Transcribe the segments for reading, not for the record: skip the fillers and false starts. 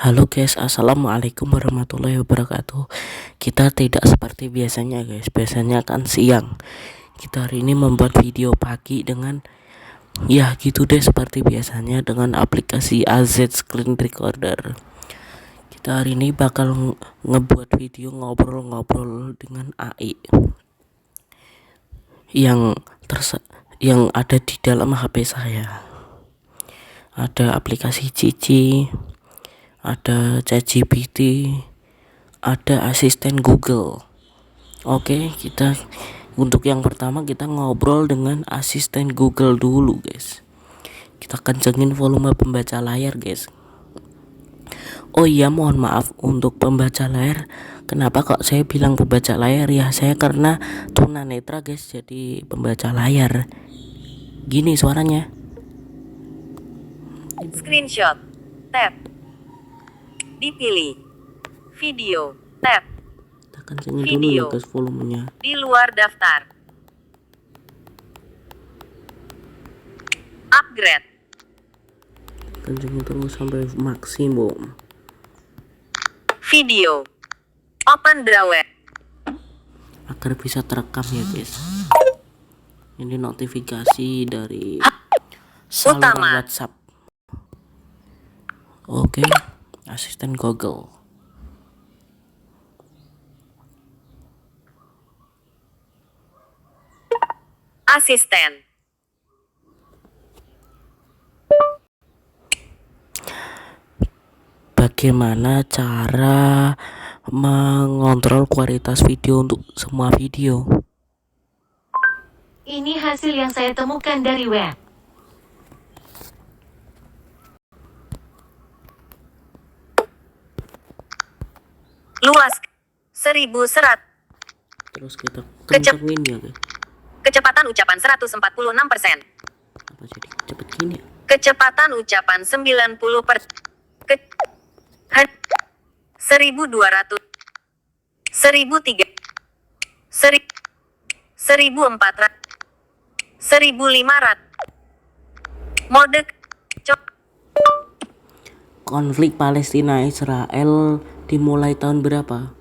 Halo guys, assalamualaikum warahmatullahi wabarakatuh. Kita tidak seperti biasanya guys. Biasanya kan siang. Kita hari ini membuat video pagi dengan gitu deh seperti biasanya dengan aplikasi AZ Screen Recorder. Kita hari ini bakal ngebuat video ngobrol-ngobrol dengan AI yang yang ada di dalam HP saya. Ada aplikasi Cici, ada ChatGPT, ada asisten Google. Oke, untuk yang pertama kita ngobrol dengan asisten Google dulu, guys. Kita kencengin volume pembaca layar, guys. Oh iya, mohon maaf untuk pembaca layar. Kenapa kok saya bilang pembaca layar ya? Saya karena tunanetra, guys. Jadi pembaca layar. Gini suaranya. Screenshot. Tab. Dipilih. Video. Tab. Kita kencengin dulu ya, guys, volumenya. Di luar daftar. Upgrade. Kencengin terus sampai maksimum. Video. Open drawer. Agar bisa terekam ya, guys. Ini notifikasi dari saluran WhatsApp. Oke, asisten Google. Asisten. Bagaimana cara mengontrol kualitas video untuk semua video? Ini hasil yang saya temukan dari web. Luas 1100. Terus kita kencengin ya, guys. Kecepatan ucapan 146%. Apa jadi cepet gini ya? Kecepatan ucapan 90%. 1200. 1003. 1400. 1500. Mode Konflik Palestina Israel dimulai tahun berapa?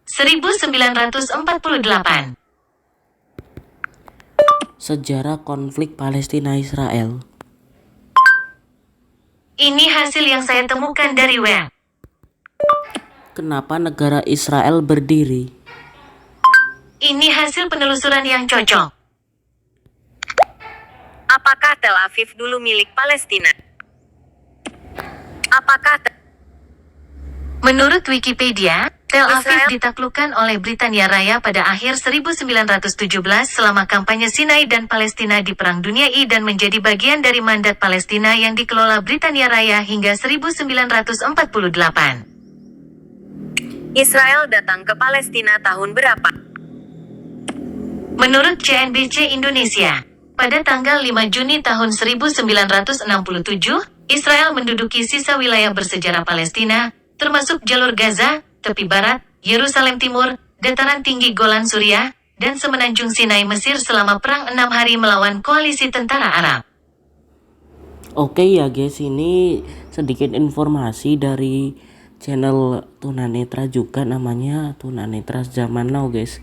1948. Sejarah konflik Palestina Israel. Ini hasil yang saya temukan dari web. Kenapa negara Israel berdiri? Ini hasil penelusuran yang cocok. Apakah Tel Aviv dulu milik Palestina? Menurut Wikipedia, Tel Aviv ditaklukkan oleh Britania Raya pada akhir 1917 selama kampanye Sinai dan Palestina di Perang Dunia I dan menjadi bagian dari mandat Palestina yang dikelola Britania Raya hingga 1948. Israel datang ke Palestina tahun berapa? Menurut CNBC Indonesia, pada tanggal 5 Juni tahun 1967, Israel menduduki sisa wilayah bersejarah Palestina, termasuk jalur Gaza, tepi barat, Yerusalem Timur, dataran tinggi Golan Suriah, dan semenanjung Sinai Mesir selama perang 6 hari melawan koalisi tentara Arab. Oke ya guys, ini sedikit informasi dari channel tunanetra juga, namanya Tunanetra Zaman Now guys.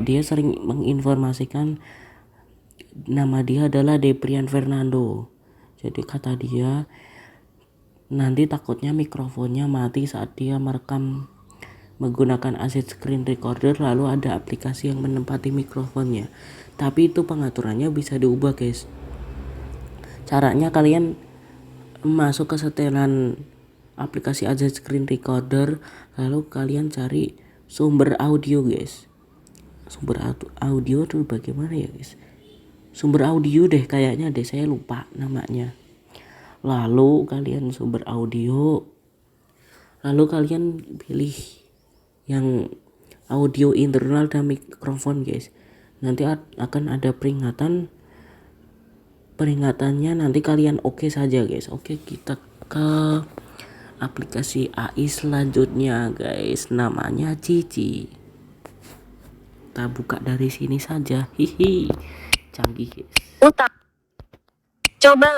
Dia sering menginformasikan, nama dia adalah Deprian Fernando. Jadi kata dia, nanti takutnya mikrofonnya mati saat dia merekam menggunakan aset screen recorder, lalu ada aplikasi yang menempati mikrofonnya. Tapi itu pengaturannya bisa diubah guys. Caranya kalian masuk ke setelan aplikasi aset screen recorder, lalu kalian cari sumber audio guys. Sumber audio tuh bagaimana ya guys? Sumber audio deh kayaknya deh, saya lupa namanya. Lalu kalian sumber audio, lalu kalian pilih yang audio internal dan mikrofon guys. Nanti akan ada peringatannya, nanti kalian oke saja guys. Oke, kita ke aplikasi AI selanjutnya guys, namanya Cici. Kita buka dari sini saja. Hihi, canggih guys. Coba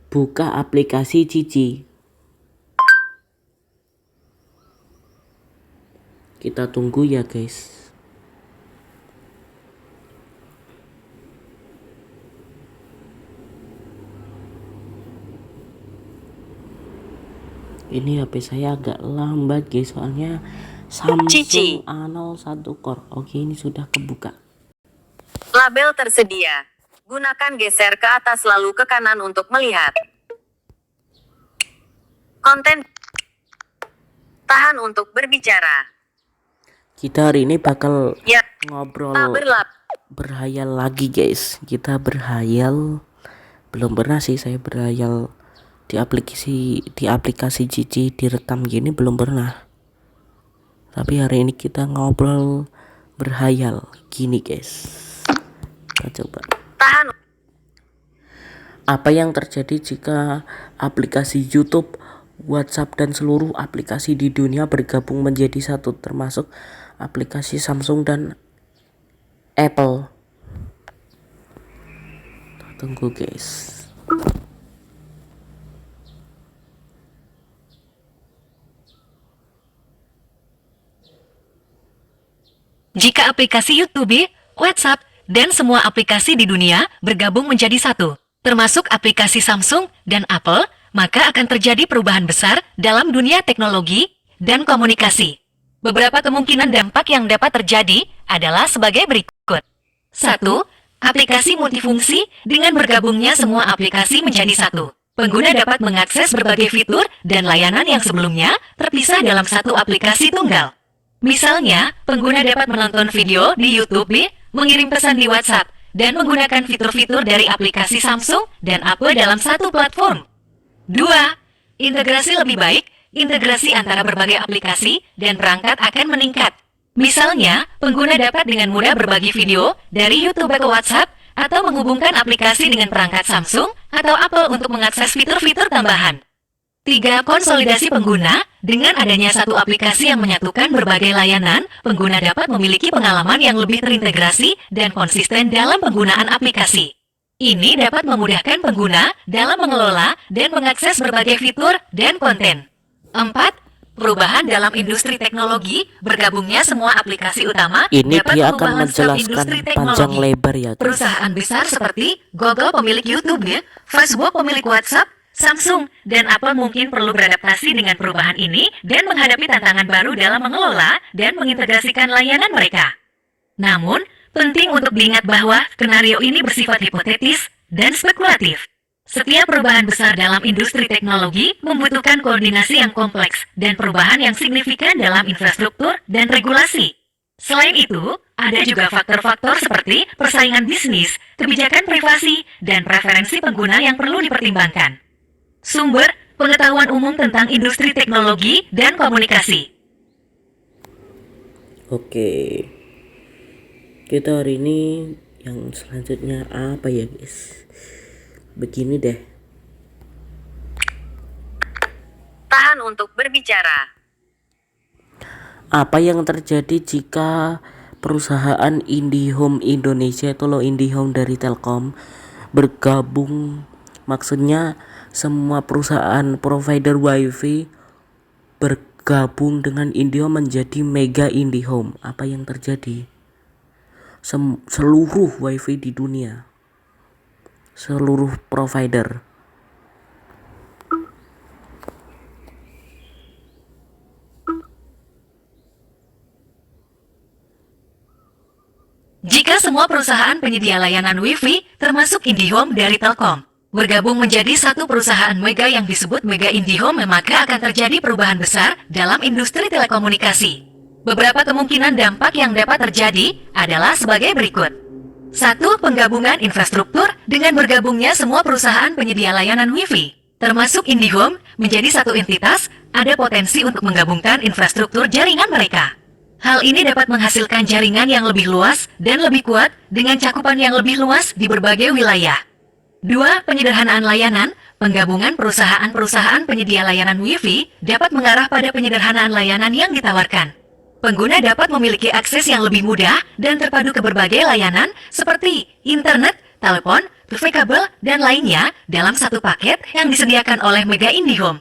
Buka aplikasi Cici. Kita tunggu ya guys. Ini HP saya agak lambat guys, soalnya Cici. Samsung A01 Core. Oke, ini sudah kebuka. Label tersedia. Gunakan geser ke atas lalu ke kanan untuk melihat. Konten. Tahan untuk berbicara. Kita hari ini bakal Ya, ngobrol tak berlap. berhayal lagi guys. Kita berhayal, belum pernah sih saya berhayal di aplikasi Cici direkam gini, belum pernah. Tapi hari ini kita ngobrol berhayal gini guys. Kita coba. Tahan. Apa yang terjadi jika aplikasi YouTube, WhatsApp dan seluruh aplikasi di dunia bergabung menjadi satu, termasuk aplikasi Samsung dan Apple? Tunggu guys. Jika aplikasi YouTube, WhatsApp, dan semua aplikasi di dunia bergabung menjadi satu, termasuk aplikasi Samsung dan Apple, maka akan terjadi perubahan besar dalam dunia teknologi dan komunikasi. Beberapa kemungkinan dampak yang dapat terjadi adalah sebagai berikut. 1. Aplikasi multifungsi dengan bergabungnya semua aplikasi menjadi satu. Pengguna dapat mengakses berbagai fitur dan layanan yang sebelumnya terpisah dalam satu aplikasi tunggal. Misalnya, pengguna dapat menonton video di YouTube, mengirim pesan di WhatsApp, dan menggunakan fitur-fitur dari aplikasi Samsung dan Apple dalam satu platform. 2. Integrasi lebih baik. Integrasi antara berbagai aplikasi dan perangkat akan meningkat. Misalnya, pengguna dapat dengan mudah berbagi video dari YouTube ke WhatsApp atau menghubungkan aplikasi dengan perangkat Samsung atau Apple untuk mengakses fitur-fitur tambahan. 3. Konsolidasi pengguna. Dengan adanya satu aplikasi yang menyatukan berbagai layanan, pengguna dapat memiliki pengalaman yang lebih terintegrasi dan konsisten dalam penggunaan aplikasi. Ini dapat memudahkan pengguna dalam mengelola dan mengakses berbagai fitur dan konten. 4. Perubahan dalam industri teknologi. Bergabungnya semua aplikasi utama Ini dapat dia mengubah akan landscape menjelaskan industri panjang teknologi. lebar ya guys. Perusahaan besar seperti Google pemilik YouTube, Facebook pemilik WhatsApp, Samsung, dan Apple mungkin perlu beradaptasi dengan perubahan ini dan menghadapi tantangan baru dalam mengelola dan mengintegrasikan layanan mereka. Namun, penting untuk diingat bahwa skenario ini bersifat hipotetis dan spekulatif. Setiap perubahan besar dalam industri teknologi membutuhkan koordinasi yang kompleks dan perubahan yang signifikan dalam infrastruktur dan regulasi. Selain itu, ada juga faktor-faktor seperti persaingan bisnis, kebijakan privasi, dan preferensi pengguna yang perlu dipertimbangkan. Sumber pengetahuan umum tentang industri teknologi dan komunikasi. Oke, kita hari ini yang selanjutnya apa ya guys? Begini deh. Tahan untuk berbicara. Apa yang terjadi jika perusahaan IndiHome Indonesia itu loh, IndiHome dari Telkom, bergabung? Maksudnya semua perusahaan provider WiFi bergabung dengan IndiHome menjadi Mega IndiHome. Apa yang terjadi? Seluruh WiFi di dunia, seluruh provider. Jika semua perusahaan penyedia layanan Wi-Fi, termasuk IndiHome dari Telkom, bergabung menjadi satu perusahaan mega yang disebut Mega IndiHome, maka akan terjadi perubahan besar dalam industri telekomunikasi. Beberapa kemungkinan dampak yang dapat terjadi adalah sebagai berikut. 1. Penggabungan infrastruktur. Dengan bergabungnya semua perusahaan penyedia layanan Wi-Fi, termasuk IndiHome, menjadi satu entitas, ada potensi untuk menggabungkan infrastruktur jaringan mereka. Hal ini dapat menghasilkan jaringan yang lebih luas dan lebih kuat dengan cakupan yang lebih luas di berbagai wilayah. 2. Penyederhanaan layanan. Penggabungan perusahaan-perusahaan penyedia layanan Wi-Fi dapat mengarah pada penyederhanaan layanan yang ditawarkan. Pengguna dapat memiliki akses yang lebih mudah dan terpadu ke berbagai layanan seperti internet, telepon, TV kabel, dan lainnya dalam satu paket yang disediakan oleh Mega IndiHome.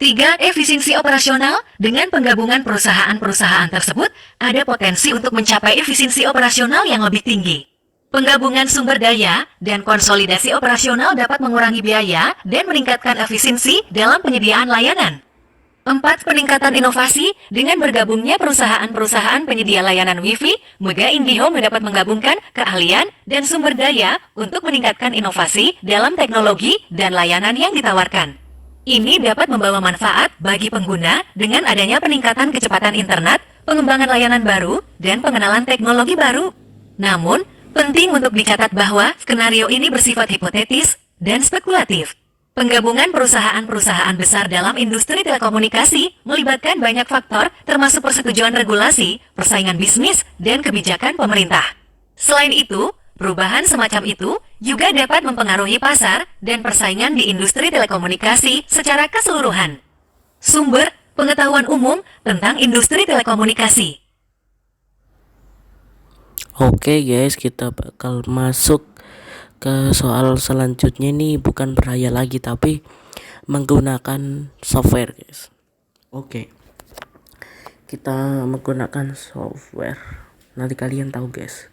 3. Efisiensi operasional. Dengan penggabungan perusahaan-perusahaan tersebut, ada potensi untuk mencapai efisiensi operasional yang lebih tinggi. Penggabungan sumber daya dan konsolidasi operasional dapat mengurangi biaya dan meningkatkan efisiensi dalam penyediaan layanan. 4. Peningkatan inovasi. Dengan bergabungnya perusahaan-perusahaan penyedia layanan Wi-Fi, Mega IndiHome dapat menggabungkan keahlian dan sumber daya untuk meningkatkan inovasi dalam teknologi dan layanan yang ditawarkan. Ini dapat membawa manfaat bagi pengguna dengan adanya peningkatan kecepatan internet, pengembangan layanan baru, dan pengenalan teknologi baru. Namun, penting untuk dicatat bahwa skenario ini bersifat hipotetis dan spekulatif. Penggabungan perusahaan-perusahaan besar dalam industri telekomunikasi melibatkan banyak faktor termasuk persetujuan regulasi, persaingan bisnis, dan kebijakan pemerintah. Selain itu, perubahan semacam itu juga dapat mempengaruhi pasar dan persaingan di industri telekomunikasi secara keseluruhan. Sumber pengetahuan umum tentang industri telekomunikasi. Oke guys, kita bakal masuk ke soal selanjutnya. Nih bukan berhayal lagi tapi menggunakan software guys. Oke, kita menggunakan software. Nanti kalian tahu guys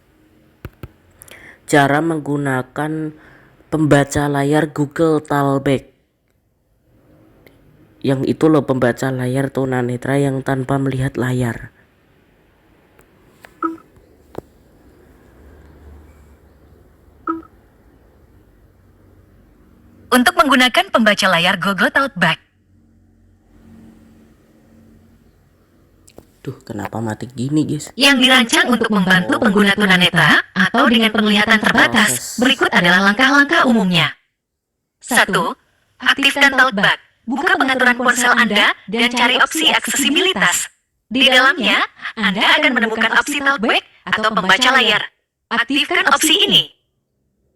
cara menggunakan pembaca layar Google Talkback. Yang itu loh, pembaca layar tunanetra yang tanpa melihat layar. Untuk menggunakan pembaca layar Google Talkback. Duh, kenapa mati gini guys? Yang dirancang untuk membantu pengguna tunanetra atau dengan penglihatan terbatas. Berikut adalah langkah-langkah umumnya. 1. Aktifkan Talkback. Buka pengaturan ponsel Anda dan cari opsi aksesibilitas. Di dalamnya, Anda akan menemukan opsi Talkback atau pembaca layar. Aktifkan opsi ini.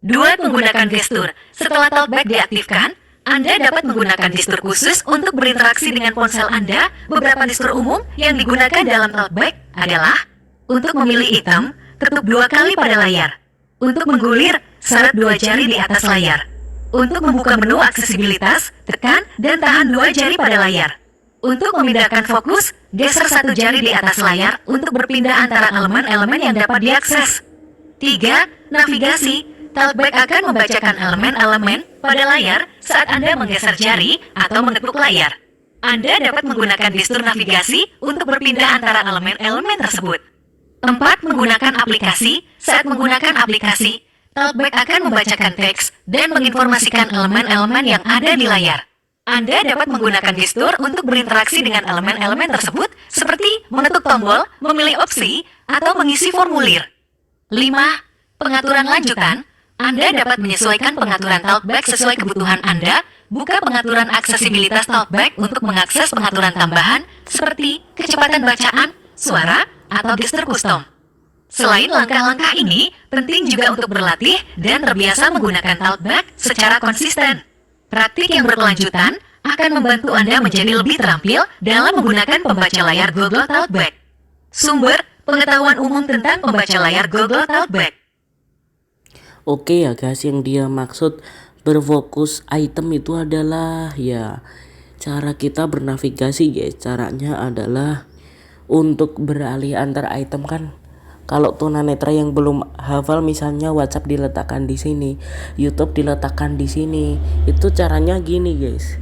2. Menggunakan gestur. Setelah Talkback diaktifkan, Anda dapat menggunakan gestur khusus untuk berinteraksi dengan ponsel Anda. Beberapa gestur umum yang digunakan dalam Talkback adalah untuk memilih item, ketuk 2 kali pada layar. Untuk menggulir, seret 2 jari di atas layar. Untuk membuka menu aksesibilitas, tekan dan tahan 2 jari pada layar. Untuk memindahkan fokus, geser 1 jari di atas layar untuk berpindah antara elemen-elemen yang dapat diakses. 3. Navigasi. Talkback akan membacakan elemen-elemen pada layar saat Anda menggeser jari atau mengetuk layar. Anda dapat menggunakan gestur navigasi untuk berpindah antara elemen-elemen tersebut. 4. Menggunakan aplikasi. Saat menggunakan aplikasi, Talkback akan membacakan teks dan menginformasikan elemen-elemen yang ada di layar. Anda dapat menggunakan gestur untuk berinteraksi dengan elemen-elemen tersebut seperti mengetuk tombol, memilih opsi, atau mengisi formulir. 5. Pengaturan lanjutan. Anda dapat menyesuaikan pengaturan Talkback sesuai kebutuhan Anda. Buka pengaturan aksesibilitas Talkback untuk mengakses pengaturan tambahan seperti kecepatan bacaan, suara, atau gestur custom. Selain langkah-langkah ini, penting juga untuk berlatih dan terbiasa menggunakan Talkback secara konsisten. Praktik yang berkelanjutan akan membantu Anda menjadi lebih terampil dalam menggunakan pembaca layar Google Talkback. Sumber pengetahuan umum tentang pembaca layar Google Talkback. Oke ya guys, yang dia maksud berfokus item itu adalah ya cara kita bernavigasi guys. Caranya adalah untuk beralih antar item kan. Kalau tunanetra yang belum hafal, misalnya WhatsApp diletakkan di sini, YouTube diletakkan di sini, itu caranya gini guys.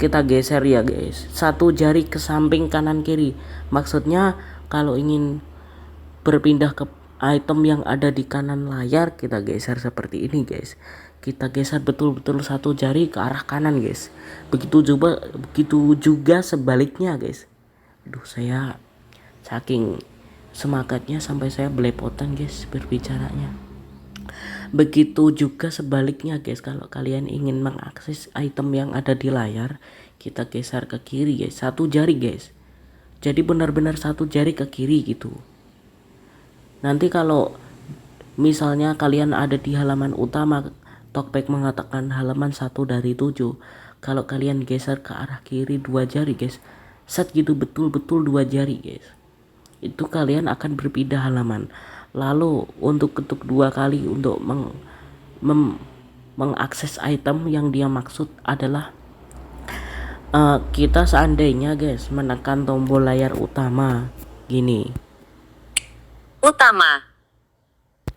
Kita geser ya guys, 1 jari ke samping kanan kiri. Maksudnya kalau ingin berpindah ke item yang ada di kanan layar, kita geser seperti ini guys. Kita geser betul-betul 1 jari ke arah kanan guys. Begitu juga sebaliknya guys. Aduh, saya saking semangatnya sampai saya belepotan guys berbicaranya. Begitu juga sebaliknya guys. Kalau kalian ingin mengakses item yang ada di layar, kita geser ke kiri guys, 1 jari guys. Jadi benar-benar 1 jari ke kiri gitu. Nanti kalau misalnya kalian ada di halaman utama, Talkback mengatakan halaman 1 dari 7. Kalau kalian geser ke arah kiri 2 jari guys, set gitu, betul-betul 2 jari guys, itu kalian akan berpindah halaman. Lalu untuk ketuk 2 kali untuk mengakses item yang dia maksud adalah kita seandainya guys menekan tombol layar utama gini, Utama.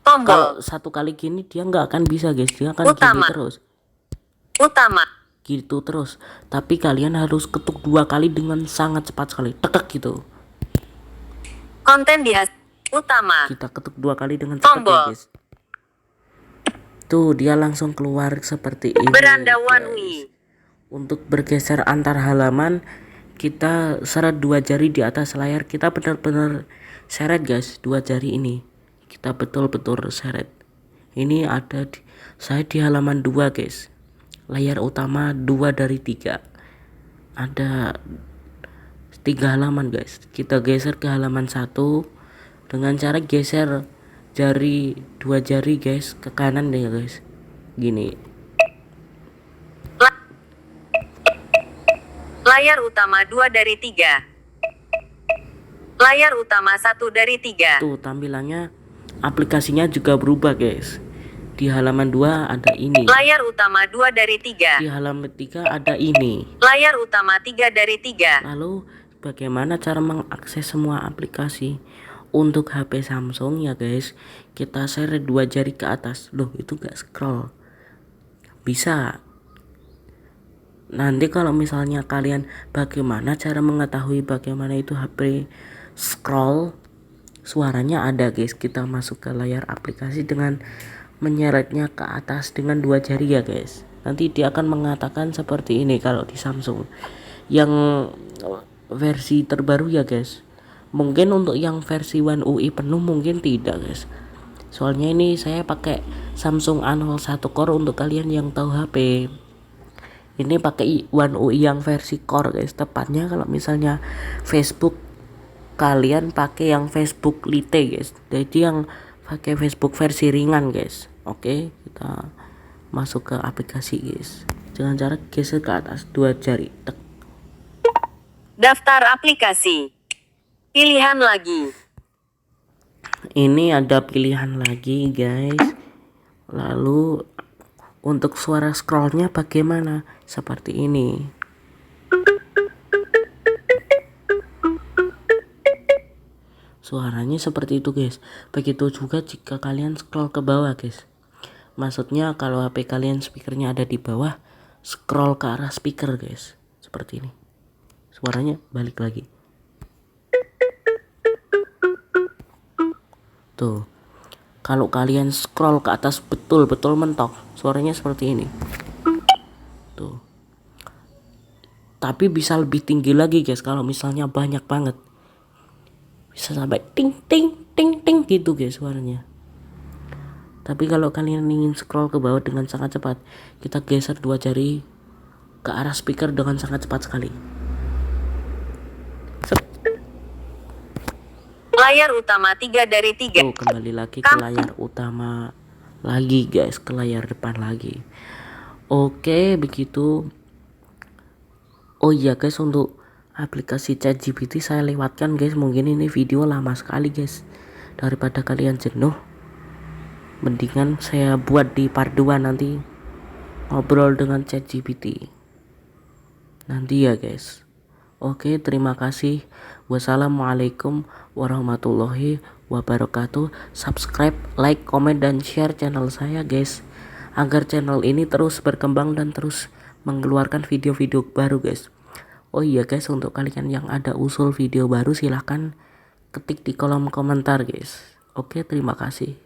Tombol. kalau satu kali gini dia nggak akan bisa guys, dia akan gini Utama. terus Utama. gitu terus, tapi kalian harus ketuk 2 kali dengan sangat cepat sekali, tekek gitu. Konten utama. Kita ketuk 2 kali dengan cepat ya Tombol. guys. Tuh dia langsung keluar seperti ini Beranda guys. One Wi. Untuk bergeser antar halaman kita seret 2 jari di atas layar, kita benar-benar seret guys, 2 jari ini kita betul-betul seret. Ini ada saya di halaman 2 guys, layar utama 2 dari 3, ada 3 halaman guys. Kita geser ke halaman 1 dengan cara geser jari 2 jari guys ke kanan deh guys, gini. Layar utama 2 dari 3. Layar utama 1 dari 3. Tuh tampilannya, aplikasinya juga berubah guys. Di halaman 2 ada ini, Layar utama 2 dari 3. di halaman 3 ada ini. Layar utama 3 dari 3. Lalu bagaimana cara mengakses semua aplikasi untuk HP Samsung ya guys? Kita seret 2 jari ke atas. Loh itu gak scroll, bisa. Nanti kalau misalnya kalian bagaimana cara mengetahui bagaimana itu HP scroll, suaranya ada guys. Kita masuk ke layar aplikasi dengan menyeretnya ke atas dengan 2 jari ya guys. Nanti dia akan mengatakan seperti ini kalau di Samsung yang versi terbaru ya guys. Mungkin untuk yang versi One UI penuh mungkin tidak guys, soalnya ini saya pakai Samsung A01 Core. Untuk kalian yang tahu HP ini pakai One UI yang versi core guys. Tepatnya kalau misalnya Facebook, kalian pakai yang Facebook Lite guys, jadi yang pakai Facebook versi ringan guys. Oke, kita masuk ke aplikasi guys dengan cara geser ke atas 2 jari, tek. Daftar aplikasi. Pilihan lagi. Ini ada pilihan lagi guys. Lalu untuk suara scrollnya bagaimana? Seperti ini. Suaranya seperti itu guys. Begitu juga jika kalian scroll ke bawah guys. Maksudnya kalau HP kalian speakernya ada di bawah, scroll ke arah speaker guys, seperti ini. Suaranya balik lagi. Tuh. Kalau kalian scroll ke atas betul-betul mentok, suaranya seperti ini. Tuh. Tapi bisa lebih tinggi lagi guys kalau misalnya banyak banget. Bisa sampai ting ting ting ting gitu guys suaranya. Tapi kalau kalian ingin scroll ke bawah dengan sangat cepat, kita geser 2 jari ke arah speaker dengan sangat cepat sekali. Layar utama 3 dari 3. Tuh, kembali lagi ke layar utama lagi guys, ke layar depan lagi. Oke, begitu. Oh iya guys, untuk aplikasi ChatGPT saya lewatkan guys. Mungkin ini video lama sekali guys. Daripada kalian jenuh, mendingan saya buat di part 2 nanti, ngobrol dengan ChatGPT nanti ya guys. Oke, terima kasih. Wassalamualaikum warahmatullahi wabarakatuh. Subscribe, like, komen, dan share channel saya guys, agar channel ini terus berkembang dan terus mengeluarkan video-video baru guys. Oh iya guys, untuk kalian yang ada usul video baru silahkan ketik di kolom komentar guys. Oke, terima kasih.